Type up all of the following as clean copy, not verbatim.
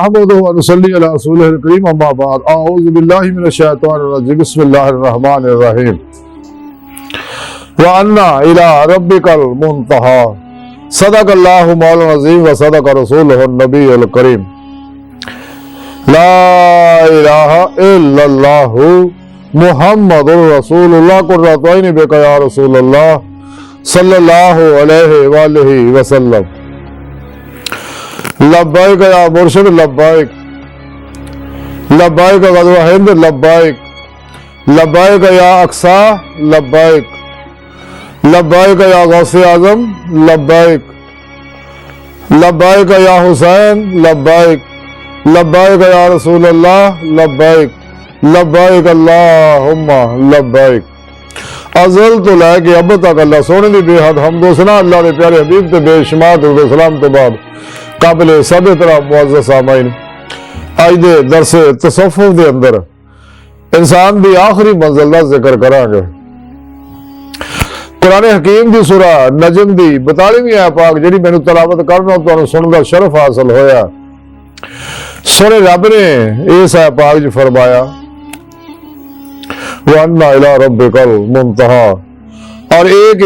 नहमदुहु व नुसल्ली अला रसूलिहिल करीम अम्मा बाद अऊज़ु बिल्लाहि मिनश शैतानिर रजीम बिस्मिल्लाहिर रहमानिर रहीम व अन्ना इला रब्बिकल मुंतहा सदक़ल्लाहु मौलाना अज़ीम व सदक़ रसूलुहुन नबियुल करीम ला इलाहा इल्लल्लाहु मुहम्मदुर रसूलुल्लाह कुर्रतु ऐनि बिका या रसूलल्लाह सल्लल्लाहु अलैहि वालिहि वसल्लम लब्बाइक या मुर्शिद लब्बाइक लब्बाइक गज़वा हिंद लब्बाइक लब्बाइक या अक्सा लब्बाइक लब्बाइक या गौसे आजम लब्बाइक लब्बाइक या हुसैन लब्बाइक लब्बाइक या रसूल अल्लाह लब्बाइक लब्बाइक अल्लाहुम्मा लब्बाइक। अज़ल तो लैके अब तक अल्लाह सोने की बेहद हमदो सना अल्लाह के प्यारे हबीब ते बेशुमार दुरूद सलाम तो बाद काबिल सब तरह मुअज़्ज़ज़ सामाईन अज दे दरस तसव्वुफ़ दे अंदर इंसान की आखिरी मंजिल का जिक्र करांगे। कुरान हकीम की सूरा नजम की 42वीं आयत पाक जिहड़ी मैनू तलावत करना तुहानू सुनने का शरफ हासिल होया। सोने रब ने इस आयत पाक च फरमाया व अन्ना इला रब्बिकल मुंतहा और एक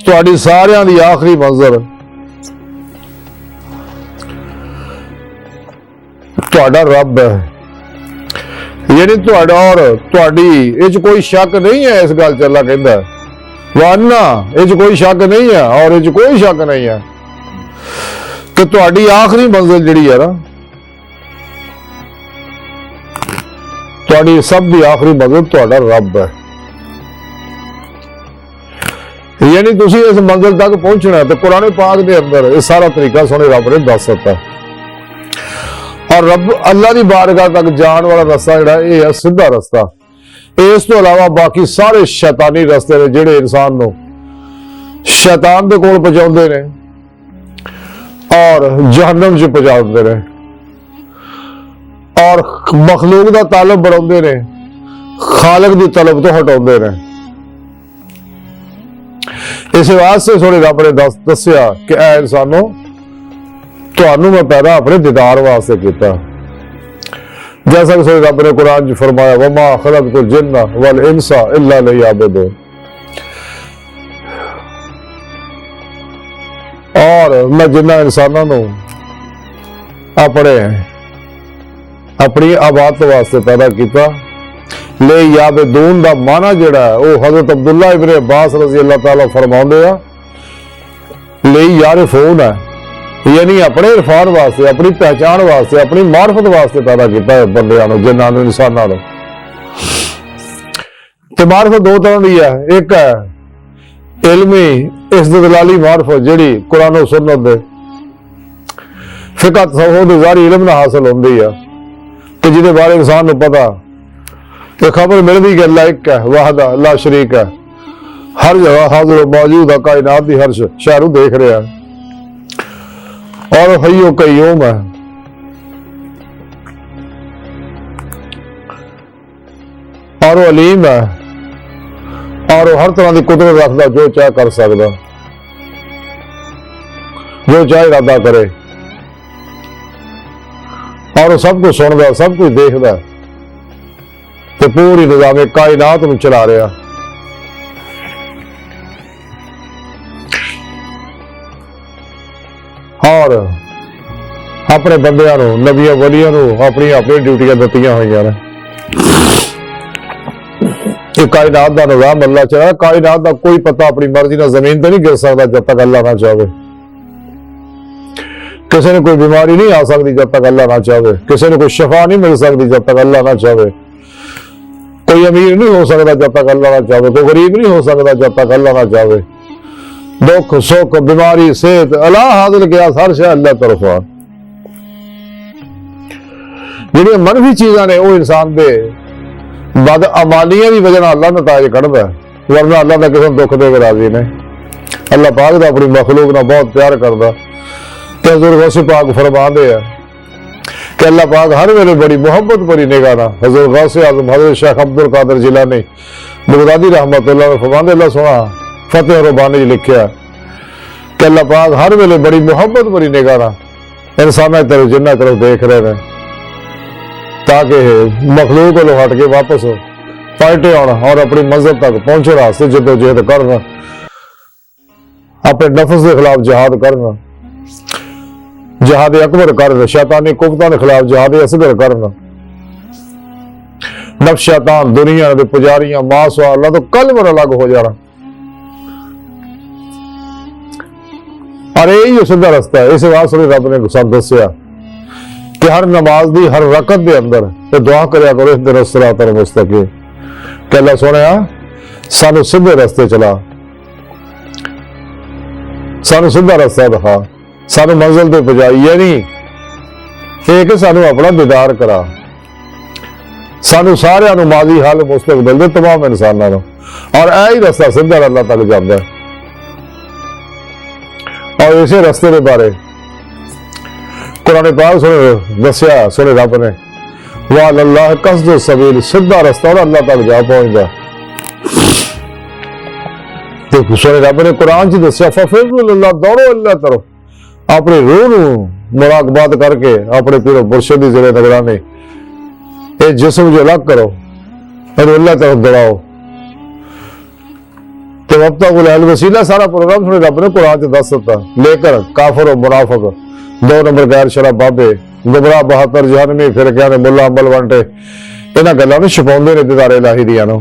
तुहाडी सारियां दी आखिरी मंजिल तुहाडा रब है। यानी तुहाडा और तुहाडी इस कोई शक नहीं है। इस गल च अल्लाह कहंदा वाना इस कोई शक नहीं है और इस कोई शक नहीं है कि तुहाडी आखिरी मंजिल जिहड़ी है ना तुहाडी सब दी आखिरी मंजिल तुहाडा रब है। यानी तुसी इस मंजिल तक पहुंचना है तो कुरान पाक दे अंदर इस सारा तरीका सोने रब ने दस दिता और रब अल्लाह की बारगाह तक जाने वाला रास्ता जिहड़ा ये है सीधा रास्ता। इस तो अलावा बाकी सारे शैतानी रास्ते ने जिहड़े इंसान को शैतान दे कोल पहुंचाउंदे ने और जहन्नम च पहुंचाउंदे ने और मखलूक दा तालब बढ़ाउंदे ने खालिक दी तलब तो हटाउंदे ने। इस वास्ते सोने रब ने दस्सिया कि ऐ इंसानो तुहानू मैं पैदा अपने दीदार वास्ते किया। जैसा कि रब ने कुरान च फरमाया वमा खलक़तुल जिन्ना वल इंसा इल्ला लियअबुदून और मैं जिन्ना इंसानों को अपनी आबादत वास्ते पैदा किया। ले याबदून दा माना जिहड़ा है वो हजरत अब्दुल्ला इब्न अब्बास रज़ी अल्लाह तआला फरमाउंदे आ ले यारिफून है यानी अपने इरफान वास्ते अपनी पहचान वास्ते अपनी मार्फत वास्ते पैदा किया है बंदियां नूं जिन्हां नूं इंसानां नूं। ते मार्फत दो तरह की है एक है इल्मी इस्तदलाली मार्फत जिहड़ी कुरान और सुन्नत दे फिक़ह तसव्वुफ़ दे ज़ारी इल्म नाल हासिल हुंदी है कि जिहदे बारे इंसान नूं पता ते खबर मिलदी कि अल्लाह एक है वाहदा ला शरीक है हर जगह हाज़िर मौजूद है कायनात दी हर शहरों देख रहा है और हय्यो कय्यूम है। और वो अलीम है और वो हर तरह की कुदरत रखता जो चाहे कर सकता जो चाहे इरादा करे और वो सब कुछ सुनता सब कुछ देखता तो पूरी निजाम कायनात में चला रहा। और अपने बंदियां नूं नबियां वलियां नूं अपनी अपनी ड्यूटियां दित्तियां हुई ने। कायनात का निजाम अल्लाह चला कायनात का कोई पता अपनी मर्जी ना जमीन पर नहीं गिर सकता जब तक अल्लाह ना चाहे। किसी ने कोई बीमारी नहीं आ सकती जब तक अल्लाह ना चाहे। किसी ने कोई शफा नहीं मिल सकती जब तक अल्लाह ना चाहे। कोई अमीर नहीं हो सकता जब तक अल्लाह ना चाहे। कोई गरीब नहीं हो सकता जब तक अल्लाह ना चाहे। दुख सुख बीमारी सेहत अल्लाह हासिल किया हर शय अल्लाह तरफा। जिहड़ियां मनफी चीज़ां ने वो इंसान दे बद अमालियां की वजह अल्लाह नताज कढ़दा वरना अल्लाह का किसी दुख दे के राजी ने। अल्लाह पाक दा अपनी मखलूक नाल बहुत प्यार करदा ते हज़ूर गौसे पाक फरमांदे आ कि अल्लाह पाक हर वेले बड़ी मुहब्बत भरी निगाह नाल हज़ूर गौसे आज़म हज़रत शेख अब्दुल कादिर जिलानी बगदादी रहमतुल्लाह अलैह फरमांदे अल्लाह सोना फतेह रुबानी लिखिया कि अल्लाह पाक हर वेले बड़ी मुहब्बत भरी निगाह नाल इंसाना की तरफ जिन्ना तरफ देख रहे हैं, ताकि मखलूक को हट के वापस पलटे आना और अपनी मंजिल तक पहुंचे रास्ते जदोजहद करना, अपने नफ्स के खिलाफ जिहाद करना, जिहाद अकबर करना, शैतानी कुफ्तां के खिलाफ जिहाद असगर करना। नफ्स शैतान दुनिया के पुजारियां मास वाला तो कल पर अलग हो जाना। और यही सीधा रास्ता है। इस वास्ते रब ने सब दसिया कि हर नमाज की हर रकत के अंदर ये दुआ करया करो, इहदिना सिरातल मुस्तकीम, कि अल्लाह सोहणिया सानू सीधे रास्ते चला, सानू सीधा रास्ता दिखा, सानू मंजिल ते पहुंचा। यानी एक सानू अपना दीदार करा, सानू सारियां नू माजी हाल मुस्तकबिल दे तमाम इंसानां नू, और यही रास्ता सीधा अल्लाह तक जांदा है। और इसे रास्ते के बारे कुरान पाक सुने दसिया, सुने रब ने वाह अल्लाह कसद सबील, सीधा रास्ता और अल्लाह तक जा पहुंचता। तो सुने रब ने कुरान च दसिया फफिरुल्लाह, दौड़ो अल्लाह तरफ, अपनी रूह नू मुराकबात करके अपने पीरो मुर्शिद दी ज़ेरे निगरानी ये जिस्म जो अलग करो और अल्लाह तरफ दौड़ाओ। तो वब्तगुल अल वसीला सारा प्रोग्राम सुने रब ने कुरान च दस दिता। लेकर काफिर और मुनाफिक, 2 नंबर गैर शराब बाबे, गुमराह 72 जहन्नमी फिरकियां ने मुल्ला अंबल वंटे, इन्हां गल्लां नूं छुपाउंदे ने दीदार इलाही दियां नूं।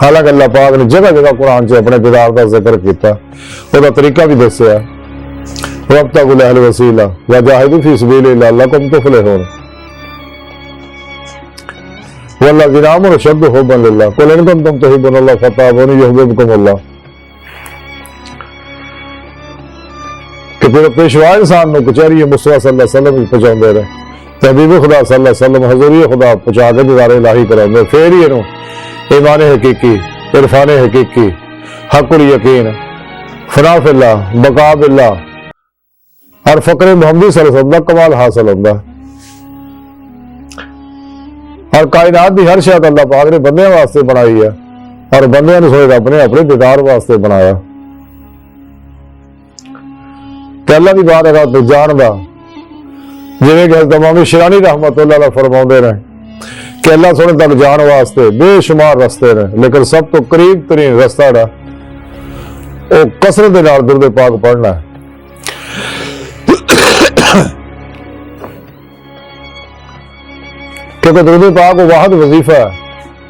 हालांकि अल्लाह पाक ने जगह जगह कुरान च अपने दीदार का जिक्र किया, उसका तरीका भी दसिया। वब्तगुल अल वसीला वजाहिदू फी सबीलिल्लाह लअल्लकुम तुफलिहून वल्लज़ीना आमनू अशद्दु हुब्बन लिल्लाह कुल इन कुंतुम तुहिब्बूनल्लाह फत्तबिऊनी युहब्बिबकुमुल्लाह। कि फिर पेशवा इंसान को कचहरी मुस्तफा सल्लल्लाहु अलैहि वसल्लम पहुंचाते रहे, तहबीब खुदा सल्लल्लाहु अलैहि वसल्लम हजूरी खुदा पहुंचा के दीदार इलाही कराते, फिर ही इन्हों ईमान हकीकी, इरफान हकीकी, हक़ुल यकीन, फना फिल्लाह, बका बिल्लाह और फकर मुहम्मदी सल्लल्लाहु अलैहि वसल्लम कमाल हासिल होता है। और कायनात की हर शय अल्लाह पाक ने बंदे वास्ते बनाई है, और बंदे रब ने अपने दीदार वास्ते बनाया। अल्लाह की बात है तो जानदा, जिवें कि हज़रत इमाम शिरानी रहमतुल्लाह अलैह फरमाउंदे ने कि अल्लाह सोने तक जान वास्ते बेशुमार रस्ते ने, लेकिन सब तो करीब तरीन रस्ता है वो कसरत दे नाल दुरूद पाक पढ़ना है। क्योंकि दुरूद पाक वो वाहद वजीफा है,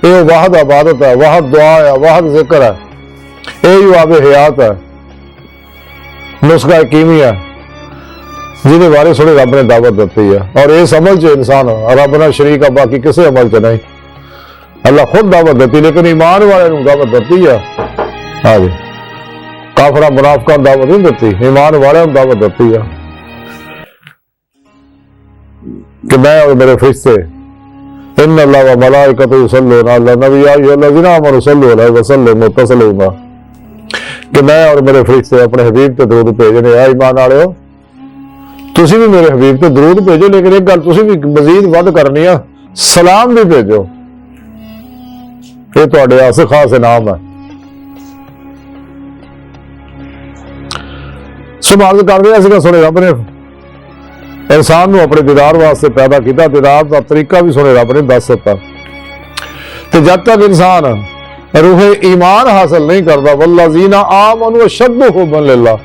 ये वाहद इबादत है, वाहद दुआ है, वाहद जिक्र है, यही आब हयात है, नुस्खा कीमी है, जिन्हें बारे सोने रब ने दावत दी है। और इस अमल च इंसान रब ना शरीक है, बाकी किसी अमल च नहीं। अल्लाह खुद दावत दी, लेकिन ईमान वाले दावत दी है। हाँ जी, काफरा मुनाफिका दावत नहीं दी, ईमान वाले दावत दी है कि मैं और मेरे फरिश्ते इन्नल्लाह व मलाइकतहु युसल्लूना अला नबी या अय्युहल्लज़ीना आमनू सल्लू अलैहि व सल्लिमू तस्लीमा, कि मैं और मेरे फरिश्ते अपने हबीब ते दरूद भेजने। आ ईमान वालिओ, तुसी भी मेरे हबीब ते दरूद भेजो, लेकिन एक गल तुसी भी मजीद वध करनी है, सलाम भी भेजो। ये तुहाडे वास्ते खास इनाम है। सुमार्ज कर रहा सीगा, सुने रब ने इंसान नूं अपने दीदार वास्ते पैदा किया, दीदार का तरीका भी सुने रब ने दस दिता। तो जब तक इंसान रूहे ईमान हासिल नहीं करता, वल्लज़ीना आमनू अशद्दु हुब्बन लिल्लाह,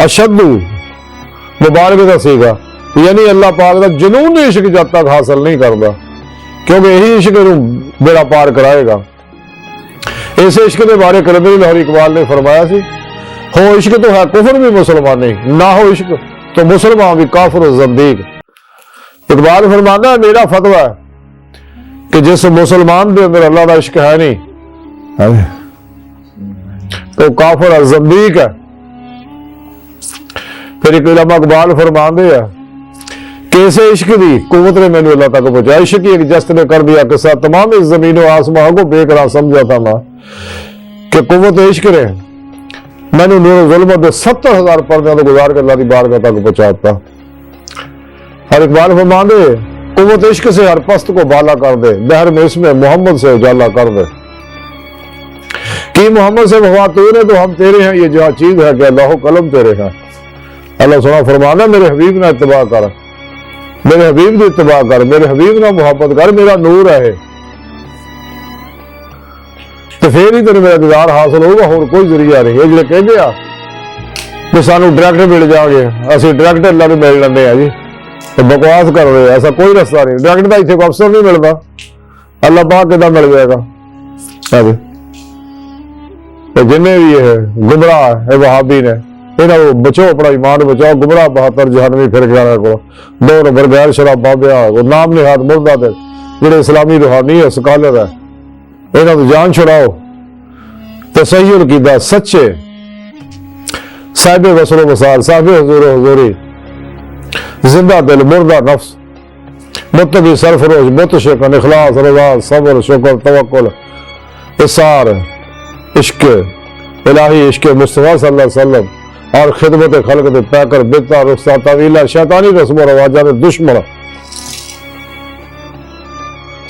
अशद्दु मुबारक का सीगा, यानी अल्लाह पाक का जुनून इश्क जब तक हासिल नहीं करता, क्योंकि यही इश्क बेड़ा पार कराएगा। इस इश्क के बारे कलंदरी लाहौरी इकबाल ने फरमाया सी, हो इश्क तो है कुफर भी मुसलमानी, ना हो इश्क तो मुसलमान भी काफिर और ज़ंदीक। इकबाल फरमाना है मेरा फतवा है कि जिस मुसलमान के अंदर अल्लाह का इश्क है नहीं तो काफिर और ज़ंदीक है। फिर एक उलमा इकबाल फरमाते हैं कि ऐसे इश्क की कुव्वत ने मैंने अल्लाह तक पहुंचा। इश्क की एक जस्त ने कर दिया कि साथ तमाम इस जमीन और आसमान को बेकरार समझा था मैं कि कुव्वत इश्क ने मैंने नूर ज़ुल्मत के 70,000 पर्दे तो गुजार के अल्लाह की बारगाह तक पहुंचाता। हर इकबाल फरमाते कुव्वत इश्क से हर पस्त को बाला कर दे, दहर में इसमें मोहम्मद से उजाला कर दे। कि मोहम्मद से वफा तूने तो हम तेरे हैं, ये जो चीज है कि अल्लाह कलम तेरे हैं। अल्लाह सोना फरमाना मेरे हबीब ना इत्तबा कर, मेरे हबीब की इत्तबा कर, मेरे हबीब ना मुहब्बत कर, मेरा नूर है तो फिर ही तेरे मेरा दीदार हासिल होगा। होर कोई जरिया नहीं है। जो कहते आ कि सानू डायरैक्ट मिल जाओगे, असं डायरैक्ट अल्लाह को मिल लेंगे जी, तो बकवास कर रहे, ऐसा कोई रास्ता नहीं। डायरैक्ट का इतने को अफसर नहीं मिलता, अल्लाह पाक कितना मिल जाएगा। तो जिन्हें भी ये गुमराह है वहाबी ने, इन्हों बचाओ, अपना ईमान बचाओ। गुमराह 72 जहनवी फिर गया को 2 नंबर गैर शराब बाबिया नाम निहाद मुर्दा दे जो इस्लामी रूहानी है स्कॉलर है, इन्हों तो जान छुड़ाओ तो सही अकीदा सच्चे साहिब वसलो वसाल, साहिब हुजूर हुजूरी, जिंदा दिल मुर्दा नफ्स, मुत्तकी सरफरोश, मुतशिकन, इखलास, रज़ा, सब्र, शुक्र, तवक्कुल, इसार, इश्क इलाही, इश्क मुस्तफा सल्लल्लाहु अलैहि वसल्लम और खिदमत खल्क दे पैकर बिता रुखसा तवीला शैतानी रस्म और रवाजा दे दुश्मन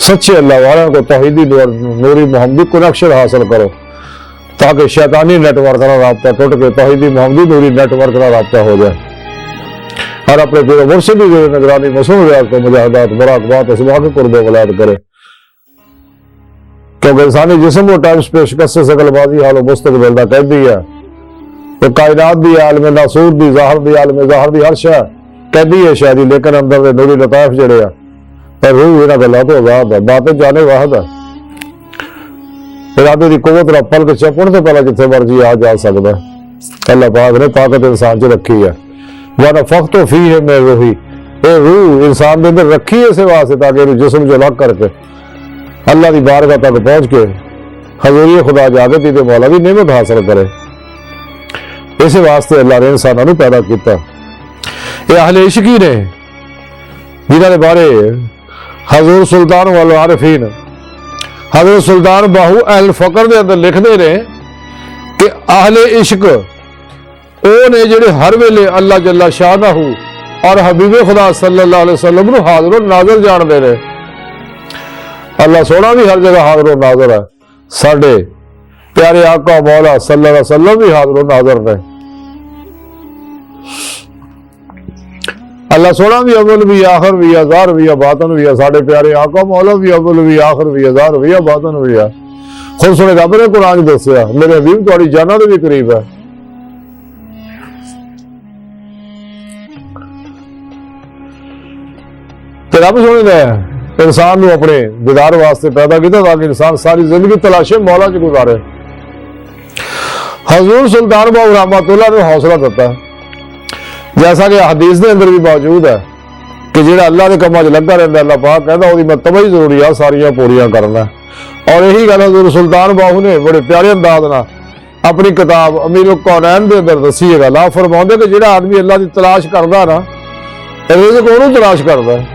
सच्चे अल्लाह वालों को तौहीदी नूरी मोहम्मदी कनेक्शन हासिल करो ताकि शैतानी नेटवर्क का राब्ता टूट के तौहीदी मोहम्मदी नूरी नेटवर्क का राब्ता हो जाए और अपने पूरे मुर्शिदी की निगरानी मसूम रियाज को मुजाहिदात मुराकबात इसमा के कुर्ब वलायत करे। क्योंकि इंसानी जिस्म को टाइम स्पेस कससे सकलबाजी हाल मुस्तकबिल दा कह दी है, तो कायनात दी आलम नासूर दी ज़ाहिर दी आलम ज़ाहिर दी हर शय कह दी है शायद, लेकिन अंदर दे नूरी लताइफ जड़े आ पर रूह इन्हां गल्लां तो आज़ाद है, बातें जाने वाहद है। इरादे की कुवत ना पलक झपकण तो पहला जिथे मर्जी आ जा सकता है। अल्लाह पाक ने ताकत इंसान च रखी है, वरना फख्तो फी है मैं रूही, ये रूह इंसान के अंदर रखी है इस वास्ते ताकि जिस्म जो अलग करके अल्लाह की बारगाह तक पहुंच के हजूरी खुदा जाके तीते मौला की नेमत हासिल करे। इस वास्ते अल्लाह ने इंसानों पैदा किया। ये अहले इश्की ने जिन्होंने बारे हजूर सुल्तान वाल आरिफीन हजरत सुल्तान बाहू अहल फकर के अंदर लिखते रहे कि अहले इश्क वो ने जेडे हर वेले अल्लाह जल्ला शाह और हबीबे खुदा सल्लल्लाहु अलैहि वसल्लम नूं हाज़िर नाज़िर जानते रहे। अल्लाह सोना भी हर जगह हाज़िर नाज़िर है, साडे प्यारे आका मौला सल्लल्लाहु अलैहि वसल्लम भी हाज़िर नाज़िर ने। अल्लाह सोना भी अव्वल भी आखिर भी ज़ाहिर भी बातिन भी है, साडे प्यारे आका मौला भी अव्वल भी आखिर भी ज़ाहिर भी बातिन भी है। खुद सुने रब ने कुरान दसिया मेरे हबीब तुहाडी जाना दे भी करीब है। ते रब सोने ने इंसान को अपने दीदार वास्ते पैदा किया ताकि इंसान सारी जिंदगी तलाशे मौला च गुजारे। हजूर सुल्तान बाहू रहमतुल्लाह ने हौसला दिता, जैसा कि हदीस के अंदर भी मौजूद है कि जो अल्लाह के कामों लगा रहा अल्लाह पाक कहता वो मैं तबाही जरूरी आ सारिया पूरियां करना। और यही गल हजूर सुल्तान बाहू ने बड़े प्यारे अंदाज न अपनी किताब अमीरुल कौनैन के अंदर दसी है। गल फरमाते कि जो आदमी अल्लाह की तलाश करता ना रिज़्क़ ओनू तलाश करता है।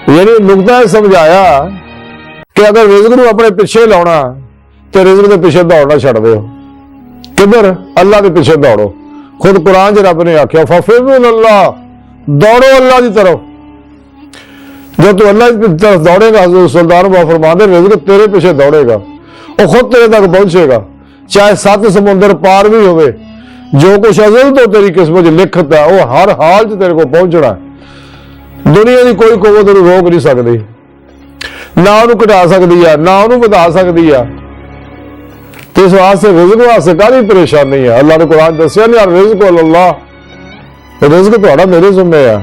यानी नुकता समझाया कि अगर रिज़्क़ नूं अपने पिछे लाना तो रिज़्क़ के पिछे दौड़ना छड्ड दिओ, किधर अल्लाह के पिछे दौड़ो। खुद कुरान च रब ने आख्या फफिरुल्लाह, दौड़ो अल्लाह की तरफ। जब तू अल्लाह की तरफ दौड़ेगा हज़रत सुल्तान बाहू फरमाते रिज़्क़ तेरे पीछे दौड़ेगा, वो खुद तेरे तक पहुंचेगा, चाहे 7 समुंदर पार भी होवे। जो कुछ अज़ल तो तेरी किस्मत लिखता है वो हर हाल च तेरे को पहुंचना है। दुनिया की कोई कुव्वत रोक नहीं सकती, ना उन्होंने घटा सकती है ना उन्होंने बढ़ा सकती है। तो इस वास्ते रिज़्क़ वास्ते काहदी परेशानी है। अल्लाह ने कुरान दसिया नहीं रिज़्क़ अल्लाह, रिज़्क़ तुहाडा मेरे ज़िम्मे है।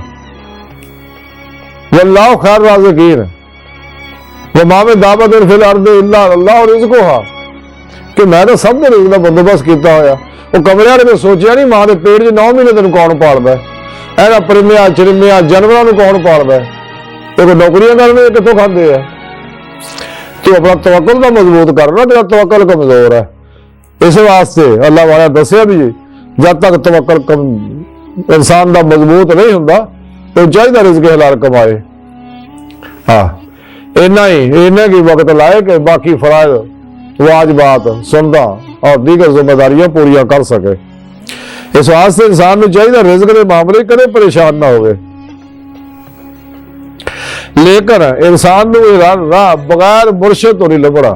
वल्लाहु खैर राज़िक़ीन वमा मिन दाब्बतिन फिल अर्दि इल्ला अल्लाहु रिज़्क़ुहा, कि मैं तो सब रिज़्क़ का बंदोबस्त किया होया। वो कमरिया ने सोचिया नहीं मां के पेट च 9 महीने तेन कौन पालदा है, ऐना परिमिया चिरमिया जानवरों को कौन पालदा है, तो नौकरियां करने कितों खाते हैं। तो अपना तवक्कुल तो मजबूत करना, तेरा तवक्कुल कमजोर है। इस वास्ते अल्लाह वाला दसिया भी जब तक तवक्कुल इंसान का मजबूत नहीं होंदा तो चाहिए रिज़्क़ हलाल कमाए। हाँ इन्ना ही इन्ना की वक्त लाए कि बाकी फराइज वाजिबात सुनदा और दीगर जिम्मेदारियां पूरियां कर सके। इस वास्ते इंसान को चाहिए रिज़्क़ के मामले कदे परेशान ना हो। लेकिन इंसान राह बगैर मुर्शिद तो नहीं लभना,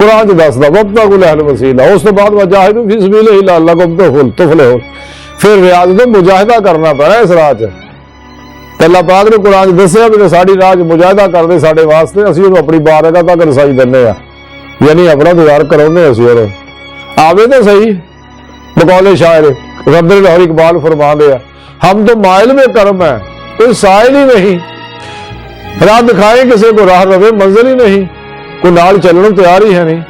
कुरान च दसदा वब्तगुल अहल वसीला। उस तो बाद वजाहिदू फी सबीलिही लअल्लकुम तुफलिहून। फिर रियाज तो मुजाहिदा करना पैना इस राह च। अल्लाह पाक ने कुरान च दस्सिया भी साडी राह च मुजाहिदा करदे साडे वास्ते, असीं उहनूं अपनी बारगाह तक रसाई दिंदे आ, यानी अपना दीदार कराउने असीं उहनूं। आवे तो सही। बकौले शायर रब्बे लाहौर इकबाल फरमाते हैं, हम तो माइल में कर्म है कोई साइल ही नहीं, राह दिखाए किसी को राह रवे मंजिल ही नहीं, कोई नाल चलने तैयार ही है नहीं।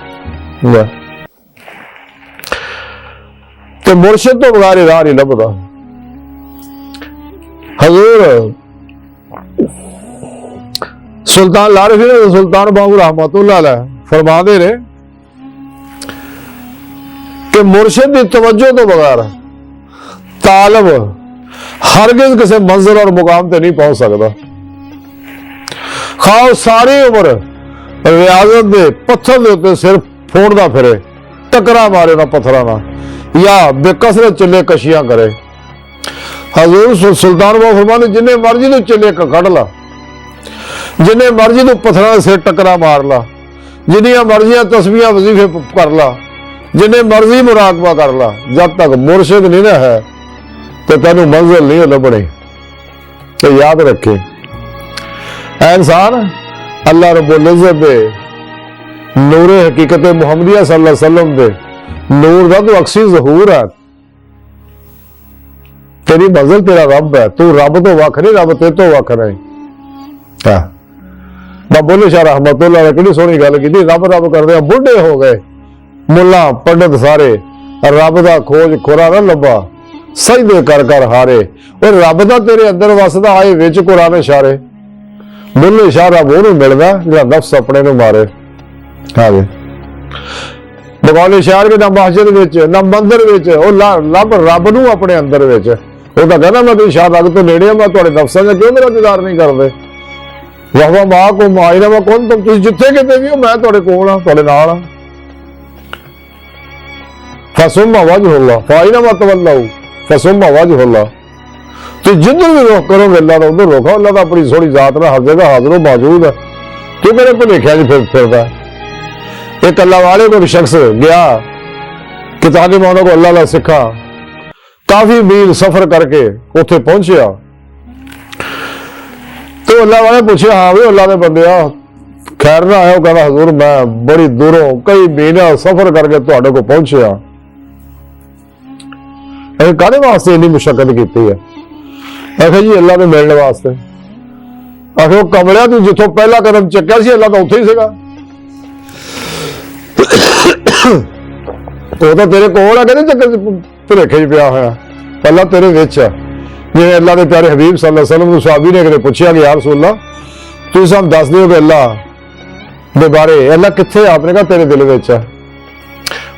तो मुर्शिद तो बगैर राह नहीं लभदा। हजूर सुल्तान लारफी ने सुल्तान बाबू रहमतुल्लाह अलैह फरमाते रहे कि मुर्शिद की तवज्जो तो बगैर तालब हरगिज किसी मंजिल और मुकाम ते नहीं पहुंच सकता। खाओ सारी उम्र रियाजत दे पत्थर दे उत्ते सिर फोड़दा फिरे, टकरा मारे ना पत्थरां नाल, या बेकसरत चले कशियां करे। हजूर सुल्तान बाबू फरमाते जिन्ने मर्जी तू चले कड़ ला, जिन्ने मर्जी तू पत्थरां दे सिर टकरा मार ला, जिन्नियां मर्जियां तस्बीहां वजीफे कर ला, जिन्ने मर्जी मुराकबा कर ला, जब तक मुर्शिद नहीं ना है तो तेनू मंजिल नहीं लभनी। तो याद रखे ऐ इंसान अल्लाह रब्बुल इज्जत दे नूरे हकीकत मुहम्मदिया सल्लल्लाहु अलैहि वसल्लम दे नूर दा तो अक्सी ज़हूर है। तेरी मंजिल तेरा रब है, तू रब तो वख नहीं, रब ते तो वख नहीं। बुल्ले शाह रहमतुल्लाह अलैह कितनी सोहनी गल की, रब रब करदे बुढ़े हो गए मुल्ला पंडित सारे, रब दा खोज खुरा ना लभा, सजदे कर कर हारे। और रब दा तेरे अंदर वसदा आए विच कुरान इशारे। बुल्ले शाह रब ओनू मिलदा जिहड़ा नफ्स अपने नू मारे। हाँ जी, बकौले शायर के ना मस्जिद विच ना मंदिर विच लब रब नू अपने अंदर विच। वो तो कहना मैं तो शाह रब तो नेड़े मैं तुहाडे नफ्सां दा क्यों मेरा दीदार नहीं करदे। वह मां को माइना मैं कौन तुम जिथे किते भी हो मैं तुहाडे कोल हां, तुहाडे नाल हां। फसुम्मा वजहुल्लाह फाइना तवल्लौ फसुम्मा वजहुल्लाह। तो जिधर भी रुख करोगे अल्लाह का उधर रुखो। अल्लाह का अपनी सोहनी जात ना हर जगह हाजिर मौजूद है। क्यों मेरे भुलेखिया च फिरदा। एक अल्लाह वाले को शख्स गया किताब मौला को अल्लाह ला सिखा, काफी मील सफर करके उत्थे पहुंचया तो अल्लाह वाले पूछे हाँ भी अल्लाह के बंदे खैर ना आया। कहना हजूर मैं बड़ी दूरों कई महीने सफर करके तुहाडे को पहुंचया, काहदे वास्ते इन्नी मुशक्कत की है। आखिर जी अल्लाह ने मिलने वास्ते। आखिर वो कमलिया तू जिथों पहला कदम चक्या सी अल्लाह तो उत्थे ही सीगा, वो तो तेरे कोल है, कहते चक्कर भुलेखे च पिया होया, अल्लाह तेरे विच है। जिवें अल्लाह के प्यारे हबीब सल्लल्लाहु अलैहि वसल्लम सहाबी ने कदे पूछया कि या रसूल अल्लाह तुसीं सानूं दस दिओ कि अल्लाह दे बारे, अल्लाह कित्थे? आपने कहा तेरे दिल विच है।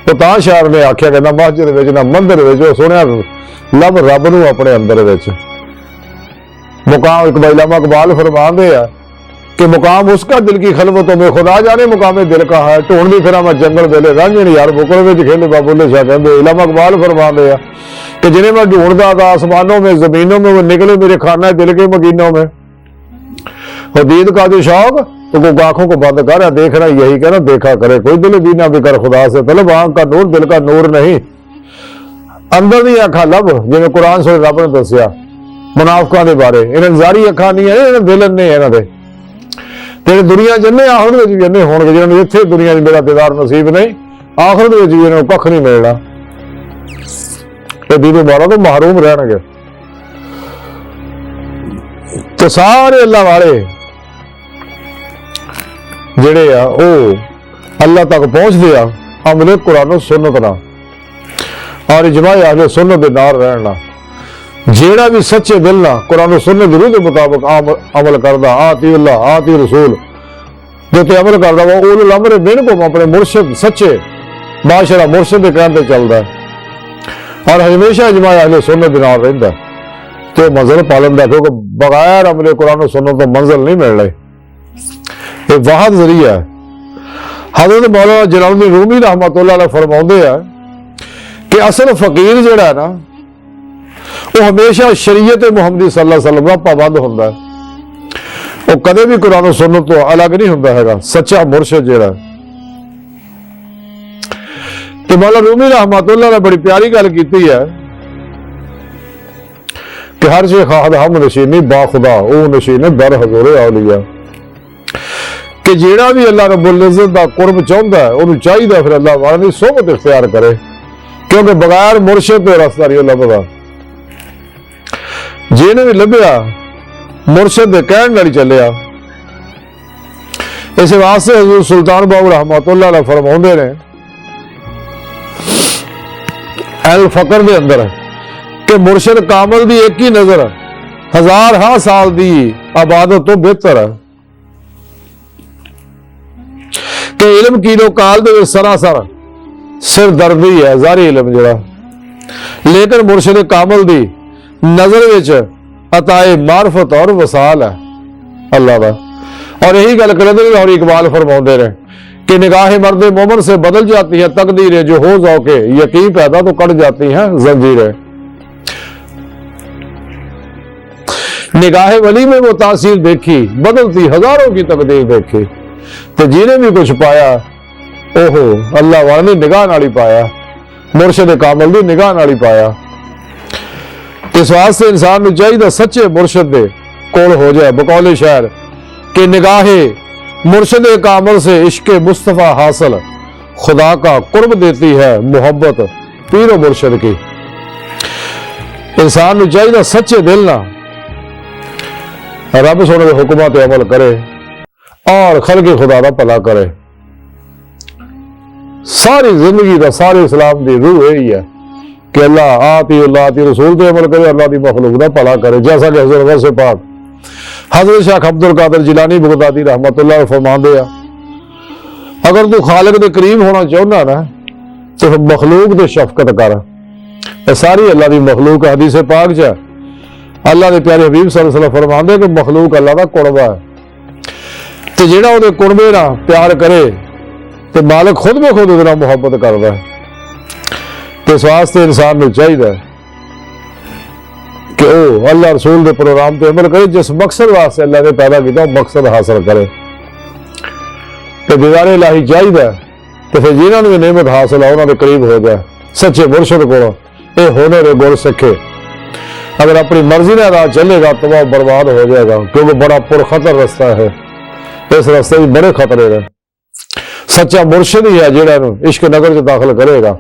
वो तां शायर ने आख्या कहना मस्जिद विच ना मंदिर विच सुनिया लब रब नूं अपने अंदर विच। मुकाम इकबाल फरमाते हैं कि मुकाम उसका दिल की खलवतों में खुदा जाने मुकाम दिल का है। ढूंढ भी फिरा मैं जंगल बेले रांझण यार बुकल में खेले बाबुल्ले शाह कहते इलामा इकबाल फरमाते हैं कि जिन्हें मैं ढूंढता था आसमानों में जमीनों में वो निकले मेरे खाना दिल के मकीनों में। और दीद का जो शौक तो को आंखों को बंद कर देखना यही कहना देखा करे, कोई दिल भी ना भी कर खुदा से तलब, आंख का नूर दिल का नूर नहीं। अंदर दी अखा लब जिवें कुरान से रब ने दसिया मुनाफिकां दे बारे, इन्हां जारी अखा नहीं है, इन्हां दिल अन्ने इन्हां दे। तेरे दुनिया च अन्ने आखिरत विच भी अन्ने होणगे, जिन्हां इत्थे दुनिया च मेरा दीदार नसीब नहीं, आखिरत विच भी इन्हां नूं कख नहीं मिलना। ते दीदे बारा तो महरूम रहणगे। तो सारे अल्लाह वाले जिहड़े आ ओह अल्लाह तक पहुंचदे आ अमले कुरान सुन्नत नाल और इजमा अहले सुन्नत दे नाल रहना। जेड़ा भी सच्चे दिल ना कुरान सुन्नत रूह के मुताबिक अमल करदा, आती अल्लाह आती रसूल जो अमल करदा वो उल अमर बिन को अपने मुर्शिद सच्चे बादशाह मुर्शिद के कहते चलता है और हमेशा इजमा अहले सुन्नत दे नाल रहिंदा तो मंजिल पालन दा, क्योंकि बगैर अमले कुरान सुन्नत तो मंजिल नहीं मिल रही। ये वाहद जरिया है। हज़रत मौलाना जलालुद्दीन रूमी रहमतुल्लाह अलैह फरमाते हैं कि असल फकीर जिहड़ा है ना वो हमेशा शरीयत मुहम्मदी सल्लल्लाहु अलैहि वसल्लम का पाबंद होंदा है, वो कदे भी कुरान सुन्नत तो अलग नहीं होंदा हैगा। सच्चा मुर्शिद जिहड़ा तो मौला रूमी रहमतुल्लाह ने बड़ी प्यारी गल की है कि हर शे खाद हम नशीनी बाखुदा वो नशीन दर हजूर औलिया, कि जेड़ा भी अल्लाह रब्बुल इज्जत दा कुर्ब चाहता है उन्होंने चाहिए फिर अल्लाह वाले की सोहबत इख्तियार करे, क्योंकि बगैर मुर्शिद के रास्ता नहीं लभदा। जिन्हें भी लभ्या मुर्शिद के कहण नाल चलिया। इस वास्ते हजूर सुल्तान बाबू रहमतुल्लाह अलैह फरमाउंदे ने अल फकर दे अंदर कि मुर्शिद कामल दी एक ही नजर 1000 साल दी इबादत तो बेहतर है, कि इलम कीनो काल दे सरासर सिर दर्दी है जारी इलम जड़ा, लेकिन मुर्शिद कामल दी नजर विच अताए मार्फत और वसाल है अल्लाह का। और यही गल कलंदर लाहौरी इकबाल फरमाउंदे ने कि निगाह मर्द मोमन से बदल जाती है तकदीरें, जो हो जाओ के यकीन पैदा तो कट जाती हैं जंजीरें। निगाह वली में वो तासीर देखी बदलती हजारों की तकदीर देखी, तो जिन्हें भी कुछ पाया ओहो अल्लाह वाले ने निगाह नाल ही पाया, मुर्शिद कामल दी निगाह नाल ही पाया। इस वास्ते इंसान को चाहिए सच्चे मुर्शिद दे कोल हो जाए। बकौले शायर कि निगाहे मुर्शिद कामल से इश्क मुस्तफ़ा हासिल, खुदा का कुर्ब देती है मोहब्बत पीरो मुर्शिद की। इंसान को चाहिए सच्चे दिल ना रब सोने के हुक्मां ते अमल करे और खलके खुदा का भला करे। सारी जिंदगी का सारे इस्लाम की रूह यही है कि अल्लाह आती रसूल ते अमल करे, अल्लाह की मखलूक का भला करे। जैसा कि हज़रत गौसे पाक हज़रत शेख अब्दुल कादिर जिलानी बगदादी रहमतुल्लाह फरमांदे आ, अगर तू खालिक दे करीब होना चाहना ना तो मखलूक दे शफकत कर। ये सारी अल्लाह की मखलूक हदीस पाक च अल्लाह के प्यारे हबीब सल्लल्लाहु अलैहि वसल्लम फरमांदे कि मखलूक अल्लाह का कुरबा है, तो जिहड़ा उहदे कुरबे नाल प्यार करे तो मालिक खुद में खुद उहदे नाल मुहब्बत करदा है। तो इस वास्ते इंसान को चाहिए कि वह अल्लाह रसूल के प्रोग्राम पर अमल करे, जिस मकसद वास्ते अल्लाह ने पैदा किया मकसद हासिल करे। तो दीदारे इलाही चाहिए तो फिर जिन्होंने भी नेमत हासिल है उन्होंने करीब हो जाए, सच्चे मुर्शिद को ये होने रे गुर सीखे। अगर अपनी मर्जी ने राह चलेगा तो वह बर्बाद हो जाएगा, क्योंकि बड़ा पुरखतर रास्ता है, इस रास्ते में बड़े खतरे हैं। सच्चा मुर्शिद ही है जिहड़ा इश्क नगर च दाखिल करेगा।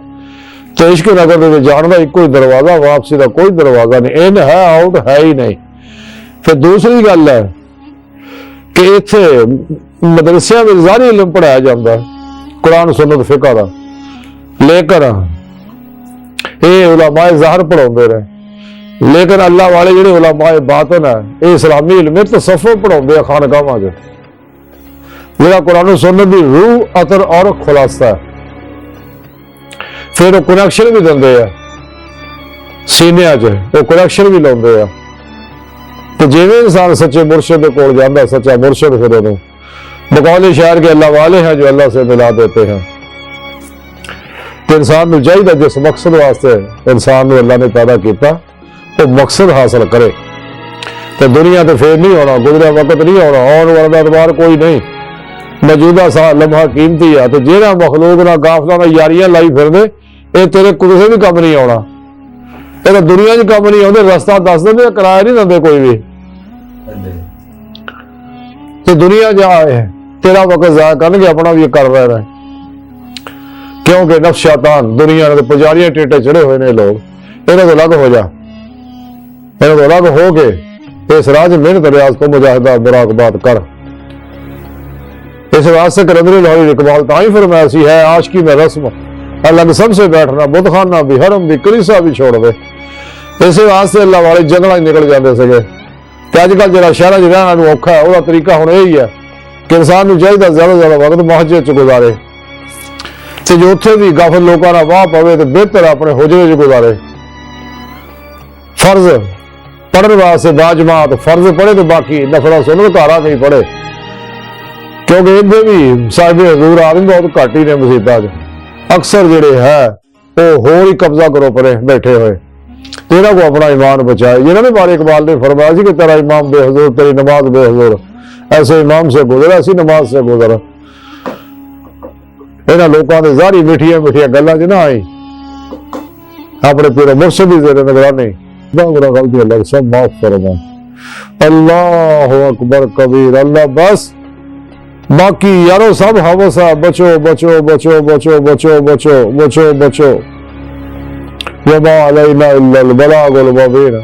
तो इश्क नगर में जाने का एक ही दरवाजा, वापसी का कोई दरवाजा नहीं, इन है आउट है ही नहीं। फिर दूसरी गल है कि इत्थे मदरसिया में ज़ारी इल्म पढ़ाया जाता है कुरान सुन्नत फिक़ह दा, लेकिन ये उलमाए ज़ाहिर पढ़ाते रहे, लेकिन अल्लाह वाले जिहड़े उलमाए बातिन है ये इस्लामी इल्म तसव्वुफ पढ़ाते हैं खानकावां च, जिहड़ा कुरान सुन्नत की रूह अतर और खुलासा है। फिर वो कनैक्शन भी देंगे है सीनिया च, वो कनैक्शन भी लाते हैं। तो जिवें इंसान सच्चे मुर्शिद के कोल जाता, सच्चा मुर्शिद फिर उन्होंने बकौले शायर के अल्लाह वाले हैं जो अल्लाह से मिला देते हैं। तो इंसान को चाहिए जिस मकसद वास्ते इंसान को अल्लाह ने पैदा किया वो मकसद हासिल करे। तो दुनिया तो फिर नहीं होना, गुजरा वक्त नहीं होना, आने वाला एतबार कोई नहीं, मौजूदा सा लम्हा कीमती है। तो जिहड़ा मखलूक ना काफला ना यारियां लाई फिरदे ये तेरे किसी भी कम नहीं आना, ये तो दुनिया च कम नहीं आते, रास्ता दस देंगे किराया नहीं देंगे कोई भी। तो दुनिया जाए तेरा वक्त जाया करनगे, अपना भी कर रहे हैं, क्योंकि नफ्स शैतान दुनिया ने पुजारियां टेटे चढ़े हुए ने लोग, इन्हें तो अलग हो जा, इन्हें तो अलग हो के इस राज मेहनत रियाज को मुजाहिदा मुराकबात कर। इस वास्ते कलंदरी लाहौरी इकबाल ताई फरमाया सी है आशिकी में रस्म अलग सबसे बैठना, बुतखाना भी हरम भी कलीसा भी छोड़ दे। इस वास्ते अल्लाह वाले जंगलों निकल जाते थे। तो अजकल जो शहर च रहना औखा है, वह तरीका हम यही है कि इंसान को चाहिए ज्यादा से ज्यादा वक्त मस्जिद च गुजारे, तो जो उत्थे भी गाफिल लोगों का वाह पवे तो बेहतर अपने हुजरे च गुजारे। फर्ज पढ़ने वास्ते बाजमात फर्ज पढ़े तो बाकी नफला सुनो धारा नहीं पढ़े, क्योंकि इधर भी साहिब हजूर आदमी बहुत घट ही ने मसीबा च, अक्सर जेडे है वो होर ही कब्जा करो परे बैठे हुए, तेरा को अपना ईमान बचाए। जिन्होंने बारे इकबाल ने फरमाया कि तेरा इमाम बेहजूर तेरी नमाज बेहजूर, ऐसे इमाम से गुजरा ऐसी नमाज से गुजरा। इन्हां लोकां दे ज़ारी मिठियां मिठियां गल्लां च ना आई। अपने पीर मुर्शिद दी ज़ेरे निगरानी गुनाह गलती अल्लाह सब माफ फरमा। अल्लाह अकबर कबीर। अल्लाह बस बाकी यारो सब हवसा बचो बचो बचो बचो बचो बचो बचो बचो। वमा अलैना इल्लल बलागुल मुबीन।